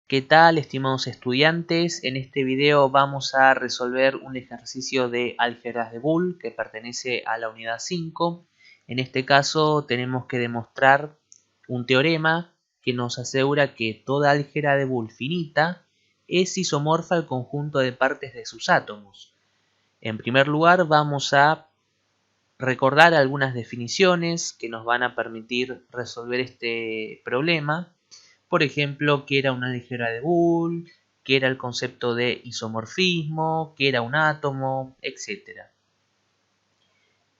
¿Qué tal, estimados estudiantes? En este video vamos a resolver un ejercicio de álgebras de Boole que pertenece a la unidad 5. En este caso tenemos que demostrar un teorema que nos asegura que toda álgebra de Boole finita es isomorfa al conjunto de partes de sus átomos. En primer lugar vamos a recordar algunas definiciones que nos van a permitir resolver este problema. Por ejemplo, qué era una álgebra de Boole, qué era el concepto de isomorfismo, qué era un átomo, etc.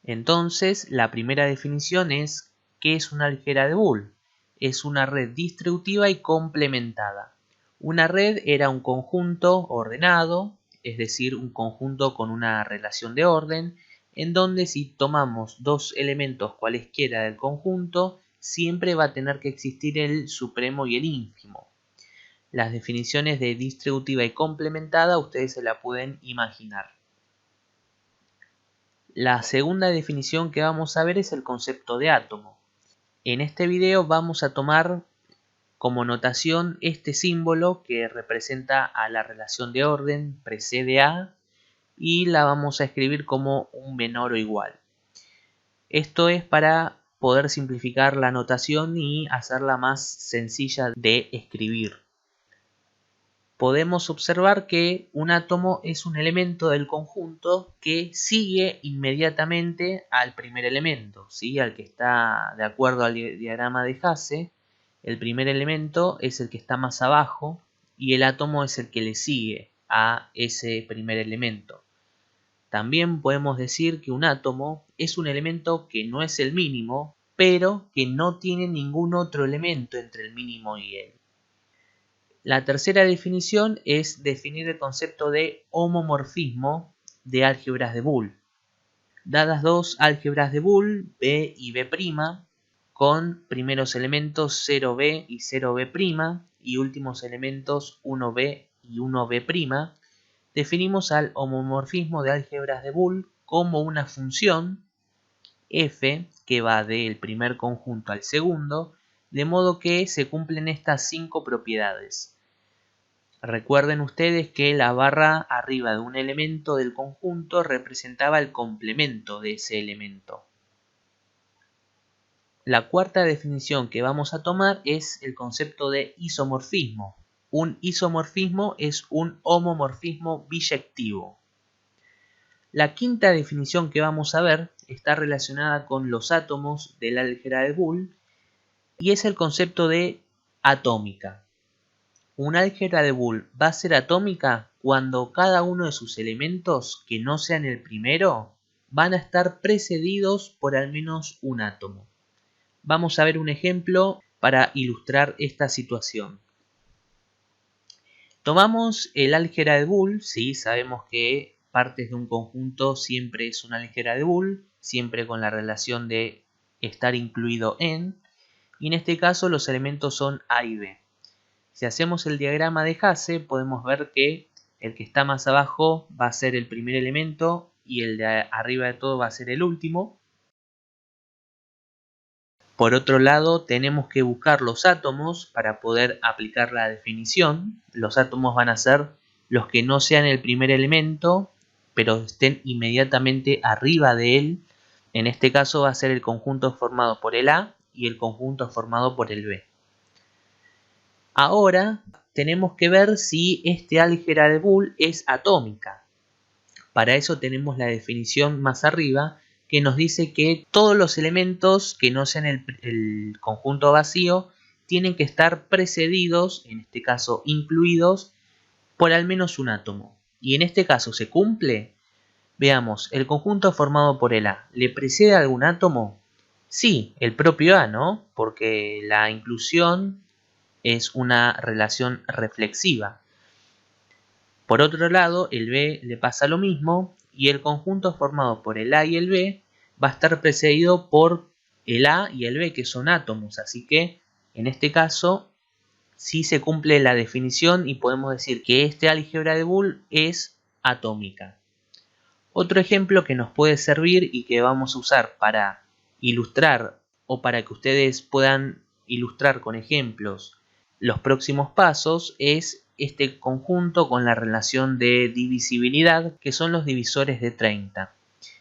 Entonces, la primera definición es ¿qué es una álgebra de Boole? Es una red distributiva y complementada. Una red era un conjunto ordenado, es decir, un conjunto con una relación de orden, en donde si tomamos dos elementos cualesquiera del conjunto, siempre va a tener que existir el supremo y el ínfimo. Las definiciones de distributiva y complementada ustedes se la pueden imaginar. La segunda definición que vamos a ver es el concepto de átomo. En este video vamos a tomar como notación este símbolo que representa a la relación de orden, precede a, y la vamos a escribir como un menor o igual. Esto es para poder simplificar la notación y hacerla más sencilla de escribir. Podemos observar que un átomo es un elemento del conjunto que sigue inmediatamente al primer elemento, ¿sí? Al que está de acuerdo al diagrama de Hasse. El primer elemento es el que está más abajo y el átomo es el que le sigue a ese primer elemento. También podemos decir que un átomo es un elemento que no es el mínimo, pero que no tiene ningún otro elemento entre el mínimo y él. La tercera definición es definir el concepto de homomorfismo de álgebras de Boole. Dadas dos álgebras de Boole, B y B', con primeros elementos 0b y 0b' y últimos elementos 1b y 1b', definimos al homomorfismo de álgebras de Boole como una función f que va del primer conjunto al segundo, de modo que se cumplen estas 5 propiedades. Recuerden ustedes que la barra arriba de un elemento del conjunto representaba el complemento de ese elemento. La cuarta definición que vamos a tomar es el concepto de isomorfismo. Un isomorfismo es un homomorfismo biyectivo. La quinta definición que vamos a ver está relacionada con los átomos del álgebra de Boole y es el concepto de atómica. Una álgebra de Boole va a ser atómica cuando cada uno de sus elementos, que no sean el primero, van a estar precedidos por al menos un átomo. Vamos a ver un ejemplo para ilustrar esta situación. Tomamos el álgebra de Boole, sí, sabemos que partes de un conjunto siempre es una álgebra de Boole, siempre con la relación de estar incluido en, y en este caso los elementos son A y B. Si hacemos el diagrama de Hasse, podemos ver que el que está más abajo va a ser el primer elemento y el de arriba de todo va a ser el último. Por otro lado, tenemos que buscar los átomos para poder aplicar la definición. Los átomos van a ser los que no sean el primer elemento, pero estén inmediatamente arriba de él. En este caso va a ser el conjunto formado por el A y el conjunto formado por el B. Ahora tenemos que ver si este álgebra de Boole es atómica. Para eso tenemos la definición más arriba que nos dice que todos los elementos que no sean el conjunto vacío tienen que estar precedidos, en este caso incluidos, por al menos un átomo. Y en este caso se cumple. Veamos, el conjunto formado por el A, ¿le precede algún átomo? Sí, el propio A, ¿no? Porque la inclusión es una relación reflexiva. Por otro lado, el B le pasa lo mismo y el conjunto formado por el A y el B va a estar precedido por el A y el B, que son átomos. Así que en este caso sí se cumple la definición y podemos decir que este álgebra de Boole es atómica. Otro ejemplo que nos puede servir y que vamos a usar para ilustrar o para que ustedes puedan ilustrar con ejemplos los próximos pasos es este conjunto con la relación de divisibilidad, que son los divisores de 30.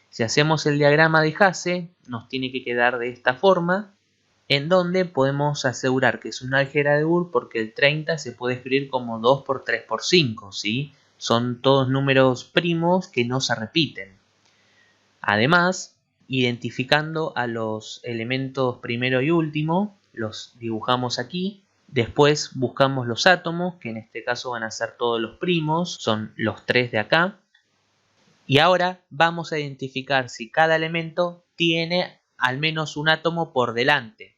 Si hacemos el diagrama de Hasse, nos tiene que quedar de esta forma, en donde podemos asegurar que es un álgebra de Boole porque el 30 se puede escribir como 2 por 3 por 5, ¿sí? Son todos números primos que no se repiten. Además, identificando a los elementos primero y último, los dibujamos aquí. Después buscamos los átomos, que en este caso van a ser todos los primos, son los 3 de acá. Y ahora vamos a identificar si cada elemento tiene al menos un átomo por delante.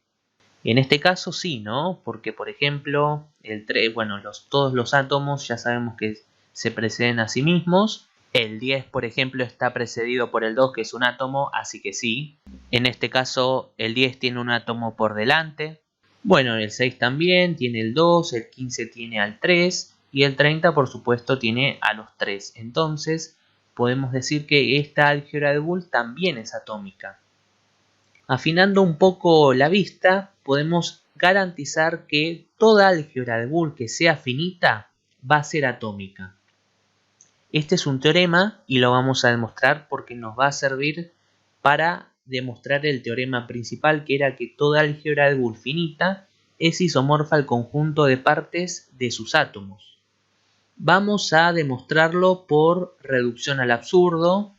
En este caso sí, ¿no? Porque por ejemplo, el 3, bueno, todos los átomos ya sabemos que se preceden a sí mismos. El 10, por ejemplo, está precedido por el 2, que es un átomo, así que sí. En este caso, el 10 tiene un átomo por delante. Bueno, el 6 también tiene el 2, el 15 tiene al 3 y el 30, por supuesto, tiene a los 3. Entonces, podemos decir que esta álgebra de Boole también es atómica. Afinando un poco la vista, podemos garantizar que toda álgebra de Boole que sea finita va a ser atómica. Este es un teorema y lo vamos a demostrar porque nos va a servir para demostrar el teorema principal, que era que toda álgebra de Boole finita es isomorfa al conjunto de partes de sus átomos. Vamos a demostrarlo por reducción al absurdo.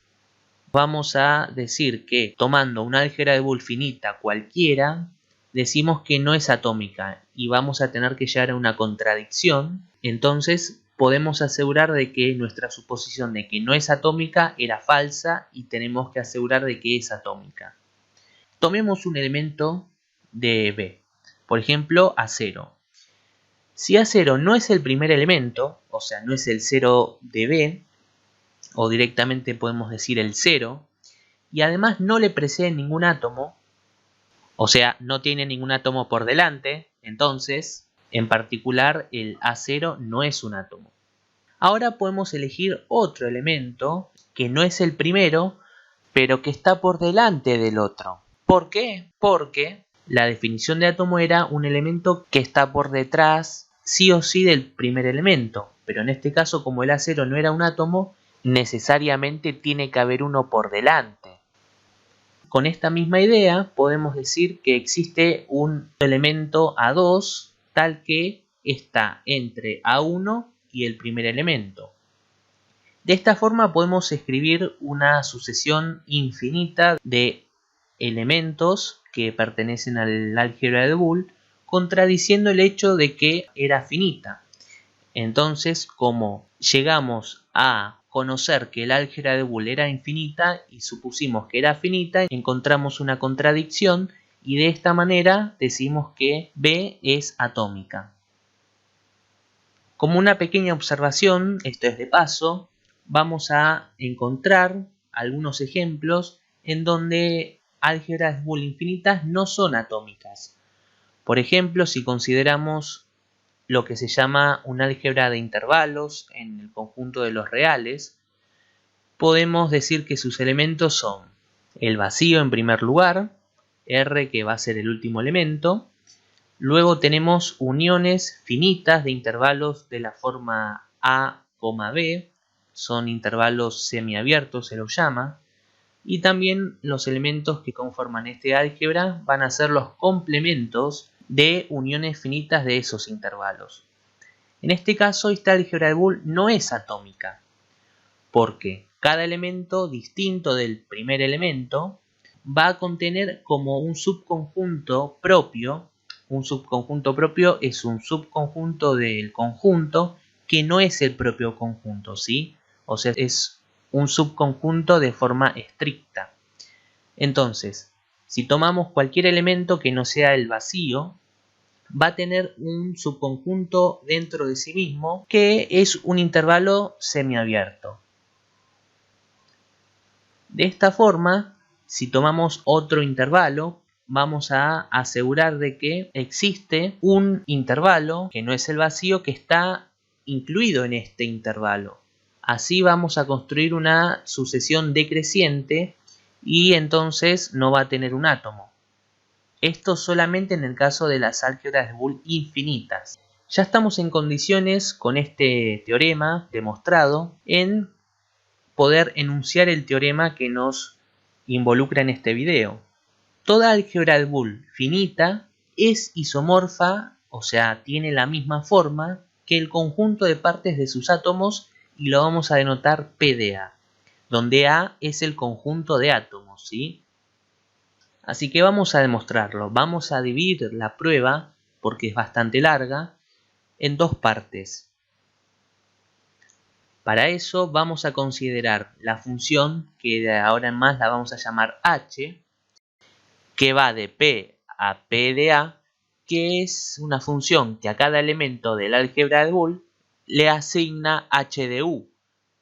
Vamos a decir que tomando una álgebra de Boole finita cualquiera, decimos que no es atómica y vamos a tener que llegar a una contradicción. Entonces podemos asegurar de que nuestra suposición de que no es atómica era falsa y tenemos que asegurar de que es atómica. Tomemos un elemento de B, por ejemplo acero. Si acero no es el primer elemento, o sea, no es el 0 de B, o directamente podemos decir el 0, y además no le precede ningún átomo, o sea, no tiene ningún átomo por delante, entonces, en particular, el A0 no es un átomo. Ahora podemos elegir otro elemento que no es el primero, pero que está por delante del otro. ¿Por qué? Porque la definición de átomo era un elemento que está por detrás, sí o sí, del primer elemento. Pero en este caso, como el A0 no era un átomo, necesariamente tiene que haber uno por delante. Con esta misma idea podemos decir que existe un elemento A2 tal que está entre A1 y el primer elemento. De esta forma podemos escribir una sucesión infinita de elementos que pertenecen al álgebra de Boole, contradiciendo el hecho de que era finita. Entonces, como llegamos a conocer que el álgebra de Boole era infinita y supusimos que era finita, encontramos una contradicción y de esta manera decimos que B es atómica. Como una pequeña observación, esto es de paso, vamos a encontrar algunos ejemplos en donde álgebras de Boole infinitas no son atómicas. Por ejemplo, si consideramos lo que se llama un álgebra de intervalos en el conjunto de los reales, podemos decir que sus elementos son el vacío en primer lugar, R que va a ser el último elemento, luego tenemos uniones finitas de intervalos de la forma A, B, son intervalos semiabiertos se los llama, y también los elementos que conforman este álgebra van a ser los complementos de uniones finitas de esos intervalos. En este caso, esta álgebra de Boole no es atómica, porque cada elemento distinto del primer elemento va a contener como un subconjunto propio. Un subconjunto propio es un subconjunto del conjunto que no es el propio conjunto, ¿sí? O sea, es un subconjunto de forma estricta. Entonces, si tomamos cualquier elemento que no sea el vacío, va a tener un subconjunto dentro de sí mismo que es un intervalo semiabierto. De esta forma, si tomamos otro intervalo, vamos a asegurar de que existe un intervalo que no es el vacío que está incluido en este intervalo. Así vamos a construir una sucesión decreciente y entonces no va a tener un átomo. Esto solamente en el caso de las álgebras de Boole infinitas. Ya estamos en condiciones con este teorema demostrado en poder enunciar el teorema que nos involucra en este video. Toda álgebra de Boole finita es isomorfa, o sea, tiene la misma forma que el conjunto de partes de sus átomos y lo vamos a denotar P de A, donde A es el conjunto de átomos, ¿sí? Así que vamos a demostrarlo. Vamos a dividir la prueba, porque es bastante larga, en dos partes. Para eso vamos a considerar la función, que de ahora en más la vamos a llamar h, que va de P a P de A, que es una función que a cada elemento del álgebra de Boole le asigna h de u,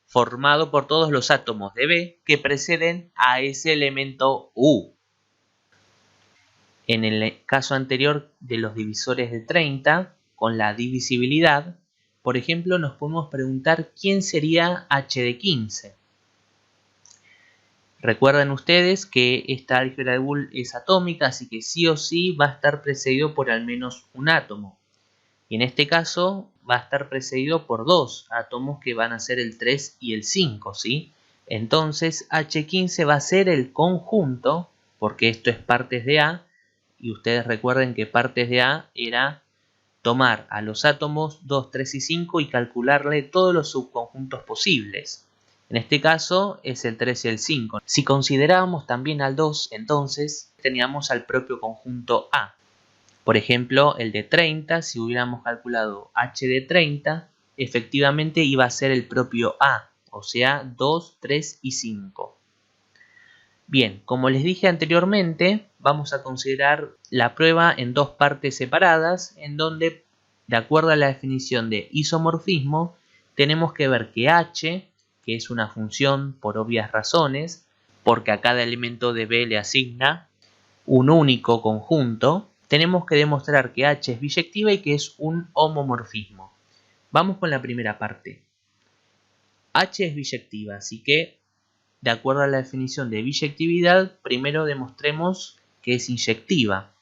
formado por todos los átomos de B que preceden a ese elemento u. En el caso anterior de los divisores de 30, con la divisibilidad, por ejemplo, nos podemos preguntar quién sería h de 15. Recuerden ustedes que esta álgebra de Boole es atómica, así que sí o sí va a estar precedido por al menos un átomo. Y en este caso va a estar precedido por dos átomos que van a ser el 3 y el 5, ¿sí? Entonces H15 va a ser el conjunto, porque esto es partes de A, y ustedes recuerden que partes de A era tomar a los átomos 2, 3 y 5 y calcularle todos los subconjuntos posibles. En este caso es el 3 y el 5. Si considerábamos también al 2, entonces teníamos al propio conjunto A. Por ejemplo, el de 30, si hubiéramos calculado h de 30, efectivamente iba a ser el propio A, o sea, 2, 3 y 5. Bien, como les dije anteriormente, vamos a considerar la prueba en dos partes separadas, en donde, de acuerdo a la definición de isomorfismo, tenemos que ver que h, que es una función por obvias razones, porque a cada elemento de B le asigna un único conjunto, tenemos que demostrar que h es biyectiva y que es un homomorfismo. Vamos con la primera parte. H es biyectiva, así que de acuerdo a la definición de biyectividad, primero demostremos que es inyectiva.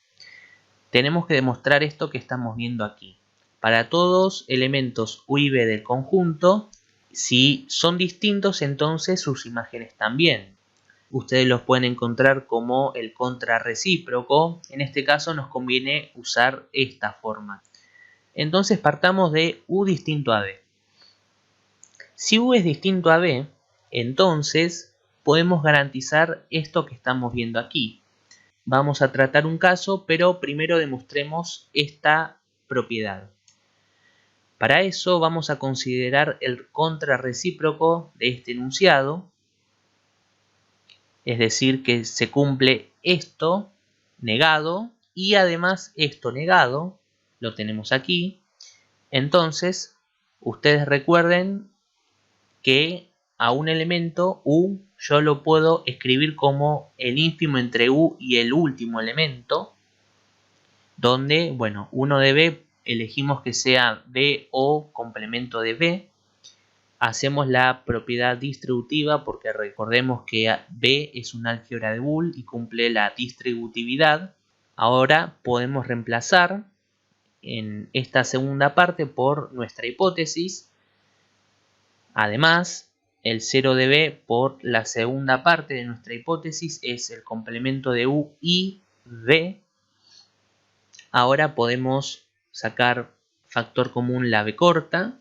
Tenemos que demostrar esto que estamos viendo aquí. Para todos elementos U y B del conjunto, si son distintos, entonces sus imágenes también. Ustedes los pueden encontrar como el contrarrecíproco. En este caso nos conviene usar esta forma. Entonces partamos de U distinto a B. Si U es distinto a B, entonces podemos garantizar esto que estamos viendo aquí. Vamos a tratar un caso, pero primero demostremos esta propiedad. Para eso vamos a considerar el contrarrecíproco de este enunciado, es decir, que se cumple esto negado y además esto negado, lo tenemos aquí. Entonces, ustedes recuerden que a un elemento U yo lo puedo escribir como el ínfimo entre U y el último elemento, donde, bueno, uno de B elegimos que sea B o complemento de B. Hacemos la propiedad distributiva porque recordemos que B es un álgebra de Boole y cumple la distributividad. Ahora podemos reemplazar en esta segunda parte por nuestra hipótesis. Además, el 0 de B por la segunda parte de nuestra hipótesis es el complemento de U y B. Ahora podemos sacar factor común la B corta.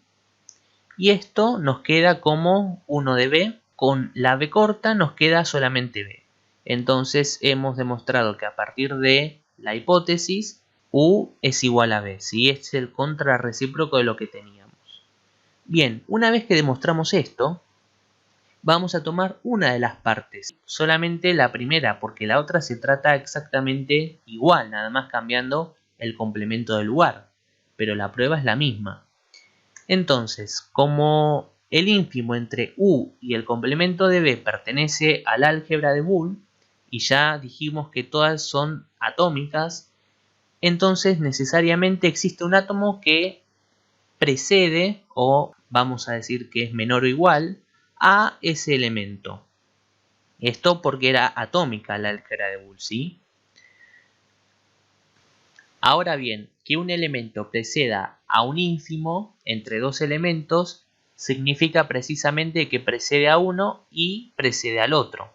Y esto nos queda como 1 de B. Con la B corta nos queda solamente B. Entonces hemos demostrado que a partir de la hipótesis U es igual a B. ¿Sí? Este es el contrarrecíproco de lo que teníamos. Bien, una vez que demostramos esto, vamos a tomar una de las partes. Solamente la primera, porque la otra se trata exactamente igual, nada más cambiando el complemento del lugar. Pero la prueba es la misma. Entonces, como el ínfimo entre U y el complemento de B pertenece al álgebra de Boole, y ya dijimos que todas son atómicas, entonces necesariamente existe un átomo que precede, o vamos a decir que es menor o igual, a ese elemento. Esto porque era atómica la álgebra de Boole, ¿sí? Ahora bien, que un elemento preceda a un ínfimo entre dos elementos significa precisamente que precede a uno y precede al otro.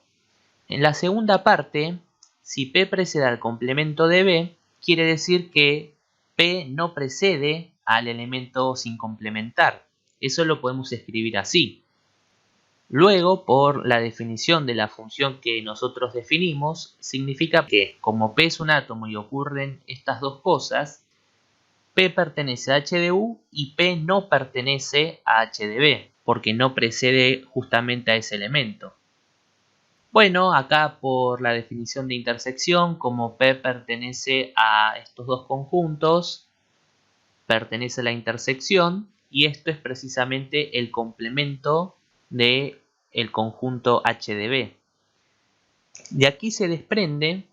En la segunda parte, si P precede al complemento de B, quiere decir que P no precede al elemento sin complementar. Eso lo podemos escribir así. Luego, por la definición de la función que nosotros definimos, significa que como P es un átomo y ocurren estas dos cosas, P pertenece a H de U y P no pertenece a H de B, porque no precede justamente a ese elemento. Bueno, acá por la definición de intersección, como P pertenece a estos dos conjuntos, pertenece a la intersección, y esto es precisamente el complemento del conjunto H de B. De aquí se desprende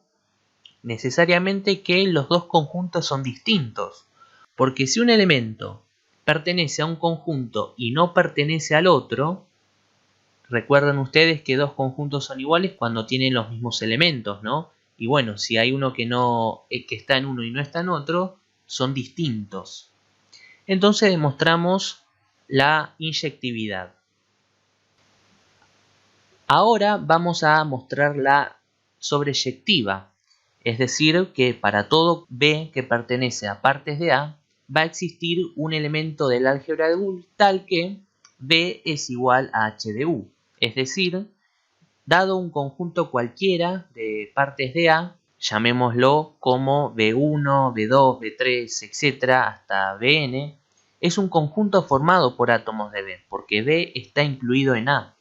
necesariamente que los dos conjuntos son distintos, porque si un elemento pertenece a un conjunto y no pertenece al otro, recuerdan ustedes que dos conjuntos son iguales cuando tienen los mismos elementos, ¿no? Y bueno, si hay uno que está en uno y no está en otro, son distintos. Entonces demostramos la inyectividad. Ahora vamos a mostrar la sobreyectiva, es decir, que para todo B que pertenece a partes de A, va a existir un elemento del álgebra de U tal que B es igual a H de U. Es decir, dado un conjunto cualquiera de partes de A, llamémoslo como B1, B2, B3, etc. hasta Bn, es un conjunto formado por átomos de B, porque B está incluido en A.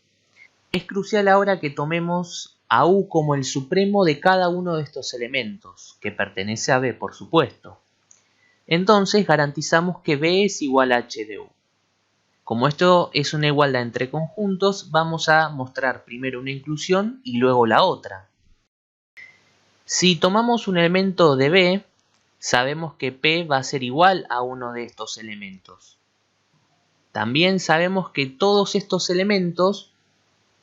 Es crucial ahora que tomemos a U como el supremo de cada uno de estos elementos, que pertenece a B, por supuesto. Entonces garantizamos que B es igual a H de U. Como esto es una igualdad entre conjuntos, vamos a mostrar primero una inclusión y luego la otra. Si tomamos un elemento de B, sabemos que P va a ser igual a uno de estos elementos. También sabemos que todos estos elementos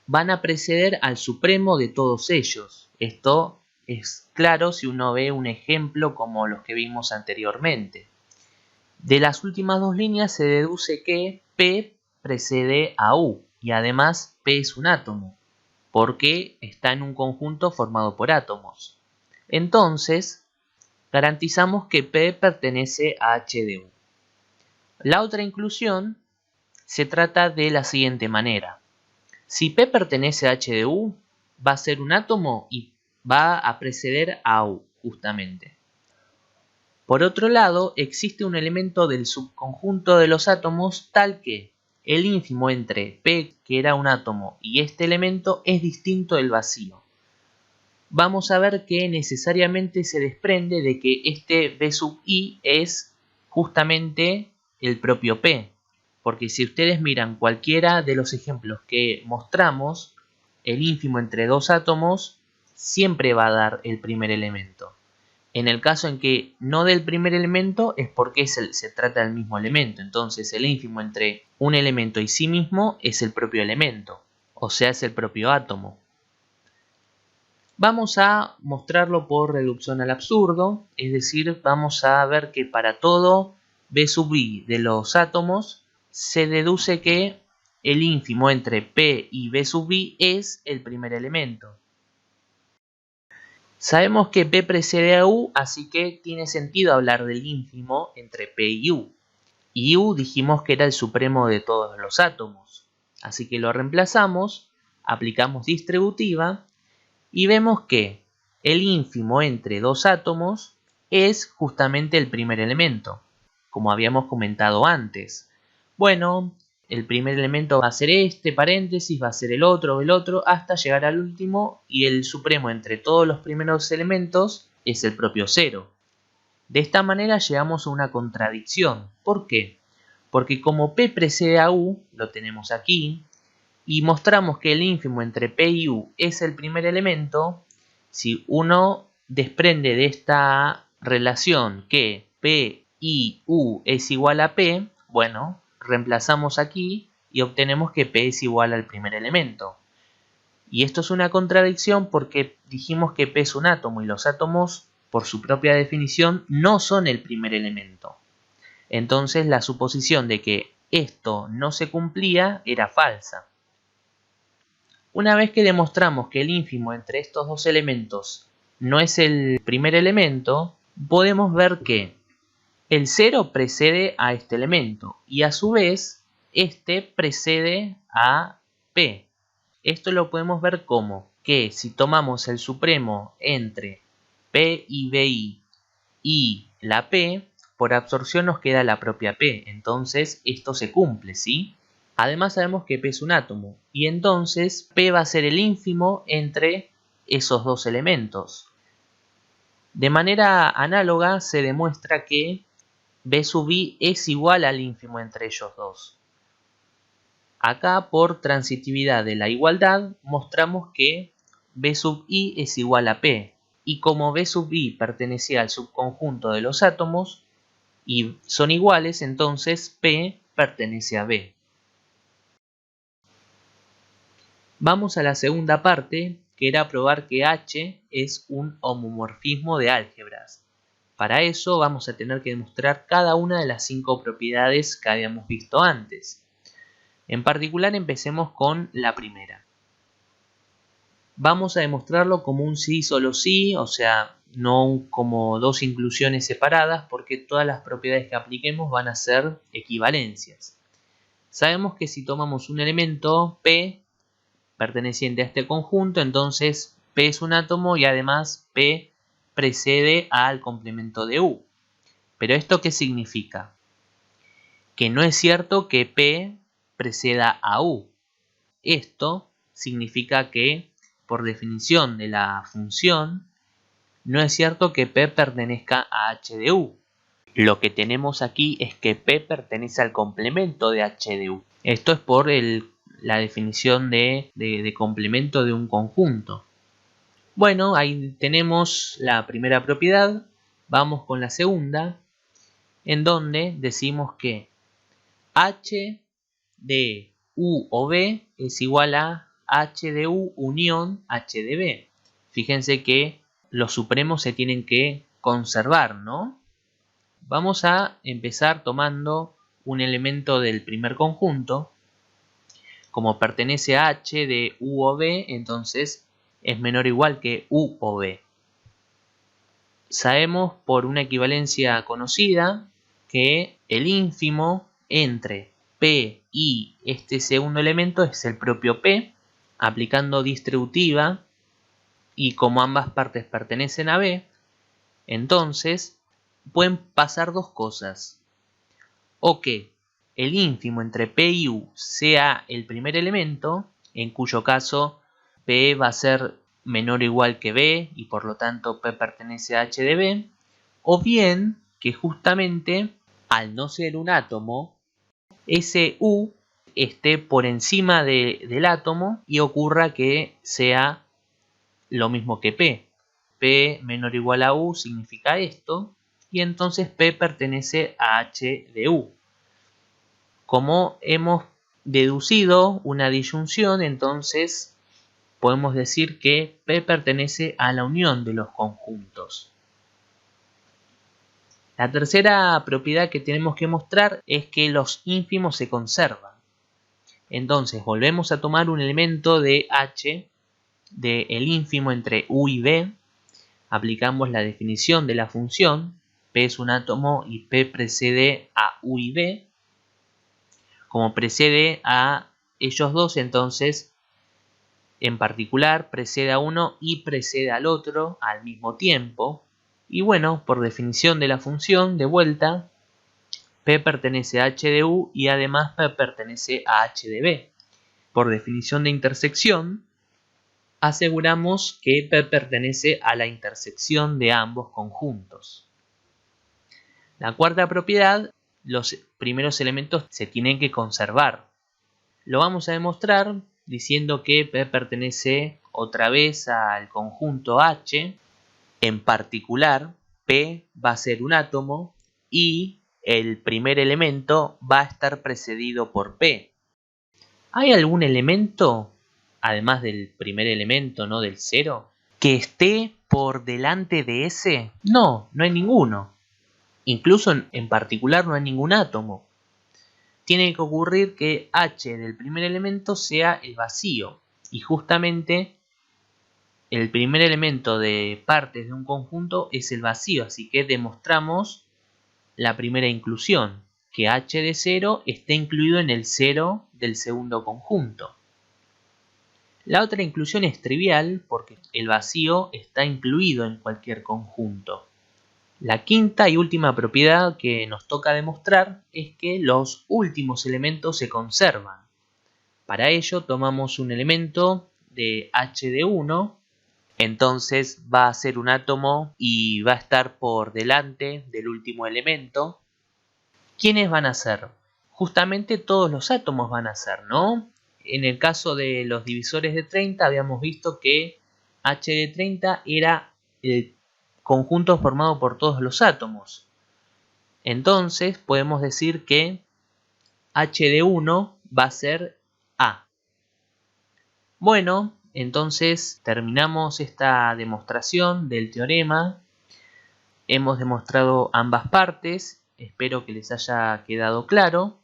van a preceder al supremo de todos ellos. Esto es claro si uno ve un ejemplo como los que vimos anteriormente. De las últimas dos líneas se deduce que P precede a U y además P es un átomo, porque está en un conjunto formado por átomos. Entonces, garantizamos que P pertenece a H de U. La otra inclusión se trata de la siguiente manera. Si P pertenece a H de U, va a ser un átomo y va a preceder a U, justamente. Por otro lado, existe un elemento del subconjunto de los átomos tal que el ínfimo entre P, que era un átomo, y este elemento es distinto del vacío. Vamos a ver que necesariamente se desprende de que este B sub I es justamente el propio P. Porque si ustedes miran cualquiera de los ejemplos que mostramos, el ínfimo entre dos átomos siempre va a dar el primer elemento. En el caso en que no dé el primer elemento es porque se trata del mismo elemento. Entonces el ínfimo entre un elemento y sí mismo es el propio elemento, o sea, es el propio átomo. Vamos a mostrarlo por reducción al absurdo, es decir, vamos a ver que para todo B sub I de los átomos se deduce que el ínfimo entre P y B sub I es el primer elemento. Sabemos que P precede a U, así que tiene sentido hablar del ínfimo entre P y U. Y U dijimos que era el supremo de todos los átomos. Así que lo reemplazamos, aplicamos distributiva y vemos que el ínfimo entre dos átomos es justamente el primer elemento, como habíamos comentado antes. Bueno, el primer elemento va a ser este, paréntesis, va a ser el otro, hasta llegar al último, y el supremo entre todos los primeros elementos es el propio cero. De esta manera llegamos a una contradicción. ¿Por qué? Porque como P precede a U, lo tenemos aquí, y mostramos que el ínfimo entre P y U es el primer elemento, si uno desprende de esta relación que P y U es igual a P, bueno, reemplazamos aquí y obtenemos que P es igual al primer elemento. Y esto es una contradicción porque dijimos que P es un átomo y los átomos por su propia definición, no son el primer elemento. Entonces la suposición de que esto no se cumplía era falsa. Una vez que demostramos que el ínfimo entre estos dos elementos no es el primer elemento, podemos ver que el 0 precede a este elemento y a su vez este precede a P. Esto lo podemos ver como que si tomamos el supremo entre P y BI y la P, por absorción nos queda la propia P, entonces esto se cumple, ¿sí? Además sabemos que P es un átomo y entonces P va a ser el ínfimo entre esos dos elementos. De manera análoga se demuestra que B sub I es igual al ínfimo entre ellos dos. Acá por transitividad de la igualdad mostramos que B sub I es igual a P y como B sub I pertenecía al subconjunto de los átomos y son iguales, entonces P pertenece a B. Vamos a la segunda parte, que era probar que H es un homomorfismo de álgebras. Para eso vamos a tener que demostrar cada una de las 5 propiedades que habíamos visto antes. En particular empecemos con la primera. Vamos a demostrarlo como un sí solo sí, o sea, no como dos inclusiones separadas, porque todas las propiedades que apliquemos van a ser equivalencias. Sabemos que si tomamos un elemento P perteneciente a este conjunto, entonces P es un átomo y además P precede al complemento de U. ¿Pero esto qué significa? Que no es cierto que P preceda a U. Esto significa que, por definición de la función, no es cierto que P pertenezca a H de U. Lo que tenemos aquí es que P pertenece al complemento de H de U. Esto es por la definición de complemento de un conjunto. Bueno, ahí tenemos la primera propiedad. Vamos con la segunda, en donde decimos que H de U o B es igual a H de U unión H de B. Fíjense que los supremos se tienen que conservar, ¿no? Vamos a empezar tomando un elemento del primer conjunto. Como pertenece a H de U o B, entonces es menor o igual que U o B. Sabemos por una equivalencia conocida que el ínfimo entre P y este segundo elemento es el propio P. Aplicando distributiva y como ambas partes pertenecen a B, entonces pueden pasar dos cosas. O que el ínfimo entre P y U sea el primer elemento, en cuyo caso P va a ser menor o igual que B y por lo tanto P pertenece a H de B, o bien que justamente al no ser un átomo, ese U esté por encima del átomo y ocurra que sea lo mismo que P. P menor o igual a U significa esto y entonces P pertenece a H de U. Como hemos deducido una disyunción, entonces podemos decir que P pertenece a la unión de los conjuntos. La tercera propiedad que tenemos que mostrar es que los ínfimos se conservan. Entonces volvemos a tomar un elemento de H, del ínfimo entre U y B, aplicamos la definición de la función, P es un átomo y P precede a U y B. Como precede a ellos dos, entonces en particular precede a uno y precede al otro al mismo tiempo. Y bueno, por definición de la función, de vuelta, P pertenece a H de U y además P pertenece a H de B. Por definición de intersección, aseguramos que P pertenece a la intersección de ambos conjuntos. La cuarta propiedad, los primeros elementos se tienen que conservar. Lo vamos a demostrar diciendo que P pertenece otra vez al conjunto H. En particular, P va a ser un átomo y el primer elemento va a estar precedido por P. ¿Hay algún elemento, además del primer elemento, no del 0, que esté por delante de ese? No, no hay ninguno. Incluso en particular no hay ningún átomo. Tiene que ocurrir que H del primer elemento sea el vacío. Y justamente el primer elemento de partes de un conjunto es el vacío. Así que demostramos la primera inclusión, que H de 0 esté incluido en el 0 del segundo conjunto. La otra inclusión es trivial porque el vacío está incluido en cualquier conjunto. La quinta y última propiedad que nos toca demostrar es que los últimos elementos se conservan. Para ello tomamos un elemento de H de 1, entonces va a ser un átomo y va a estar por delante del último elemento. ¿Quiénes van a ser? Justamente todos los átomos van a ser, ¿no? En el caso de los divisores de 30 habíamos visto que H de 30 era el conjunto formado por todos los átomos. Entonces podemos decir que H de 1 va a ser A. Bueno, entonces terminamos esta demostración del teorema. Hemos demostrado ambas partes. Espero que les haya quedado claro.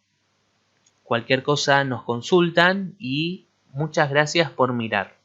Cualquier cosa nos consultan y muchas gracias por mirar.